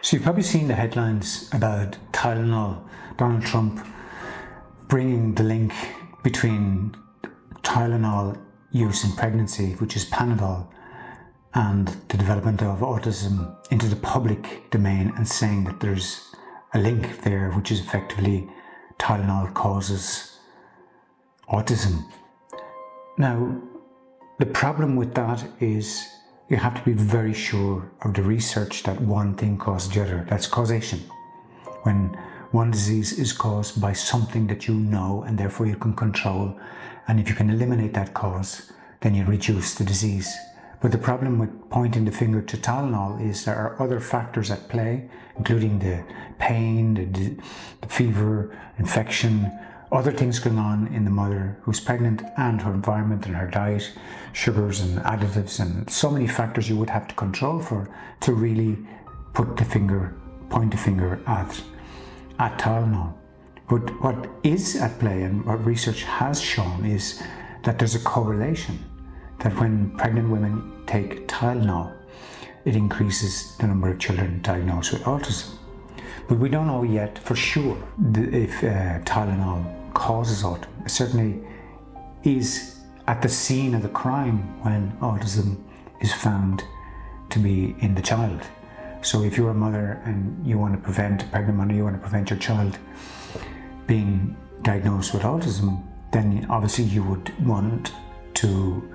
So you've probably seen the headlines about Tylenol, Donald Trump bringing the link between Tylenol use in pregnancy, which is Panadol, and the development of autism into the public domain, and saying that there's a link there, which is effectively Tylenol causes autism. Now, the problem with that is you have to be very sure of the research that one thing causes the other. That's causation. When one disease is caused by something that you know and therefore you can control, and if you can eliminate that cause, then you reduce the disease. But the problem with pointing the finger to Tylenol is there are other factors at play, including the pain, the fever, infection, other things going on in the mother who's pregnant, and her environment and her diet, sugars and additives, and so many factors you would have to control for to really point the finger at Tylenol. But what is at play and what research has shown is that there's a correlation, that when pregnant women take Tylenol, it increases the number of children diagnosed with autism. But we don't know yet for sure if Tylenol causes autism. It certainly is at the scene of the crime when autism is found to be in the child. So if you're a mother and you want to prevent, a pregnant mother, you want to prevent your child being diagnosed with autism, then obviously you would want to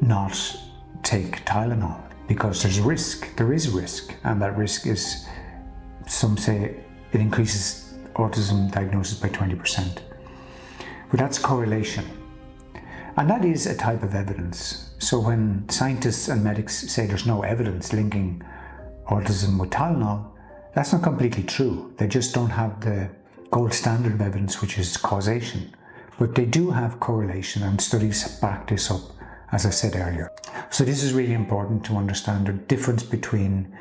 not take Tylenol, because there's a risk. There is a risk, and that risk is, some say it increases autism diagnosis by 20%. But that's correlation. And that is a type of evidence. So when scientists and medics say there's no evidence linking autism with Tylenol, that's not completely true. They just don't have the gold standard of evidence, which is causation. But they do have correlation, and studies back this up, as I said earlier. So this is really important to understand the difference between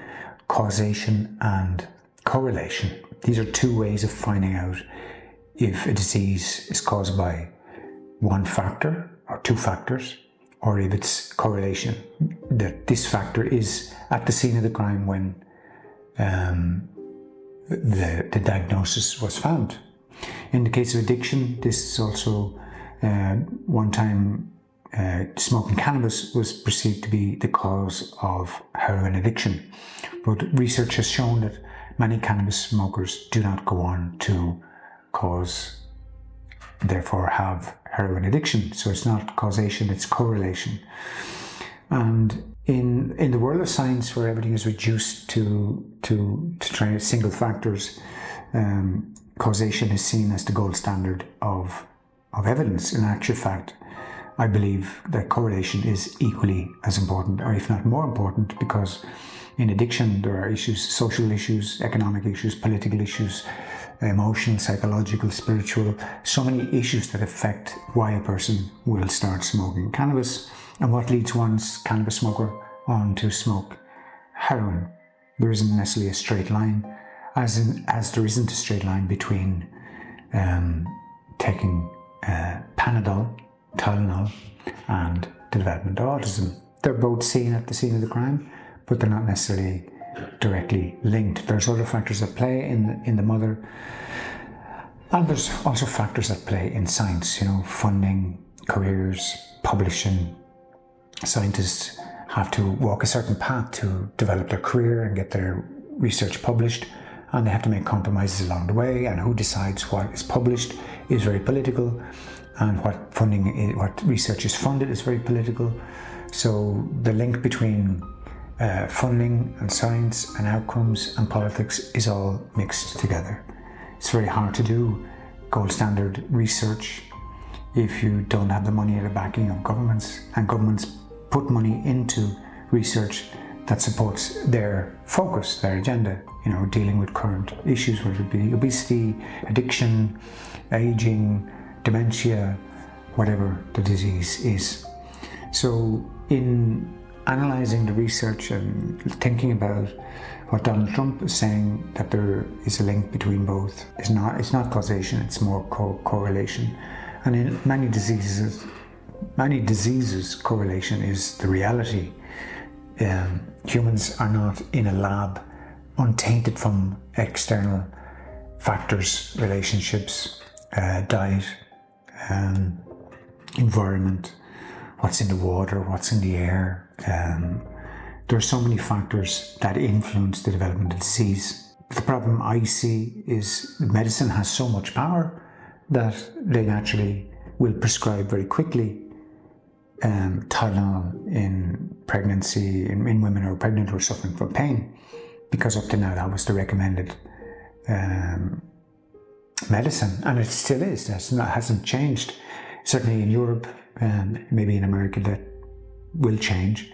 causation and correlation. These are two ways of finding out if a disease is caused by one factor or two factors, or if it's correlation, that this factor is at the scene of the crime when the diagnosis was found. In the case of addiction, this is also one time smoking cannabis was perceived to be the cause of heroin addiction. But research has shown that many cannabis smokers do not go on to therefore have heroin addiction. So it's not causation, it's correlation. And in the world of science, where everything is reduced to try single factors, causation is seen as the gold standard of evidence. In actual fact, I believe that correlation is equally as important, or if not more important, because in addiction there are issues, social issues, economic issues, political issues, emotional, psychological, spiritual, so many issues that affect why a person will start smoking cannabis and what leads one's cannabis smoker on to smoke heroin. There isn't necessarily a straight line, as there isn't a straight line between taking Panadol, Tylenol, and the development of autism. They're both seen at the scene of the crime, but they're not necessarily directly linked. There's other factors at play in the mother, and there's also factors at play in science, funding, careers, publishing. Scientists have to walk a certain path to develop their career and get their research published, and they have to make compromises along the way, and who decides what is published is very political, and what research is funded is very political. So the link between funding and science and outcomes and politics is all mixed together. It's very hard to do gold standard research if you don't have the money or the backing of governments, and governments put money into research that supports their focus, their agenda, dealing with current issues, whether it be obesity, addiction, aging, dementia, whatever the disease is. So in analysing the research and thinking about what Donald Trump is saying, that there is a link between both, it's not causation, it's more correlation. And in many diseases, correlation is the reality. Humans are not in a lab untainted from external factors, relationships, diet, environment, what's in the water, what's in the air. There are so many factors that influence the development of disease. The problem I see is medicine has so much power that they naturally will prescribe very quickly Tylenol in pregnancy, in women who are pregnant or suffering from pain, because up to now that was the recommended medicine, and it still is. That hasn't changed. Certainly in Europe and maybe in America that will change.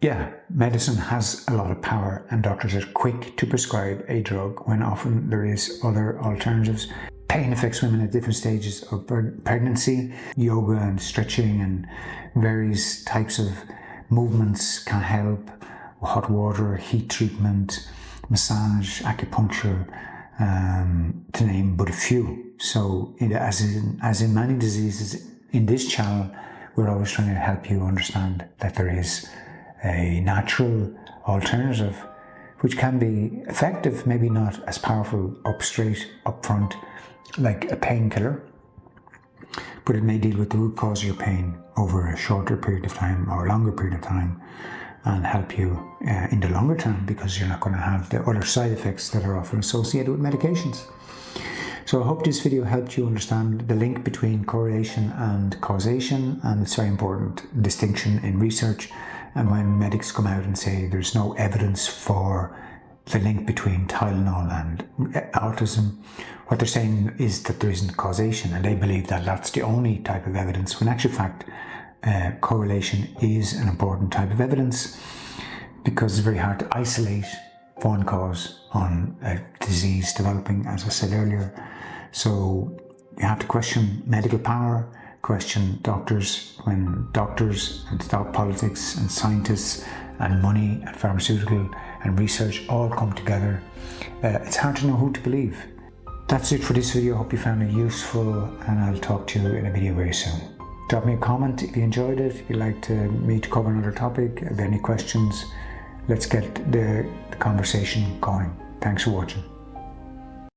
Yeah, medicine has a lot of power, and doctors are quick to prescribe a drug when often there is other alternatives. Pain affects women at different stages of pregnancy. Yoga and stretching and various types of movements can help. Hot water, heat treatment, massage, acupuncture, to name but a few. So as in many diseases in this channel, we're always trying to help you understand that there is a natural alternative which can be effective, maybe not as powerful up front like a painkiller, but it may deal with the root cause of your pain over a shorter period of time or a longer period of time and help you in the longer term, because you're not going to have the other side effects that are often associated with medications. So I hope this video helped you understand the link between correlation and causation, and it's a very important distinction in research. And when medics come out and say there's no evidence for the link between Tylenol and autism, what they're saying is that there isn't causation, and they believe that that's the only type of evidence, when in actual fact correlation is an important type of evidence, because it's very hard to isolate one cause on a disease developing, as I said earlier. So you have to question medical power, question doctors, when doctors and stock politics and scientists and money and pharmaceutical and research all come together. It's hard to know who to believe. That's it for this video. I hope you found it useful, and I'll talk to you in a video very soon. Drop me a comment if you enjoyed it, if you'd like me to cover another topic, if you have any questions. Let's get the conversation going. Thanks for watching.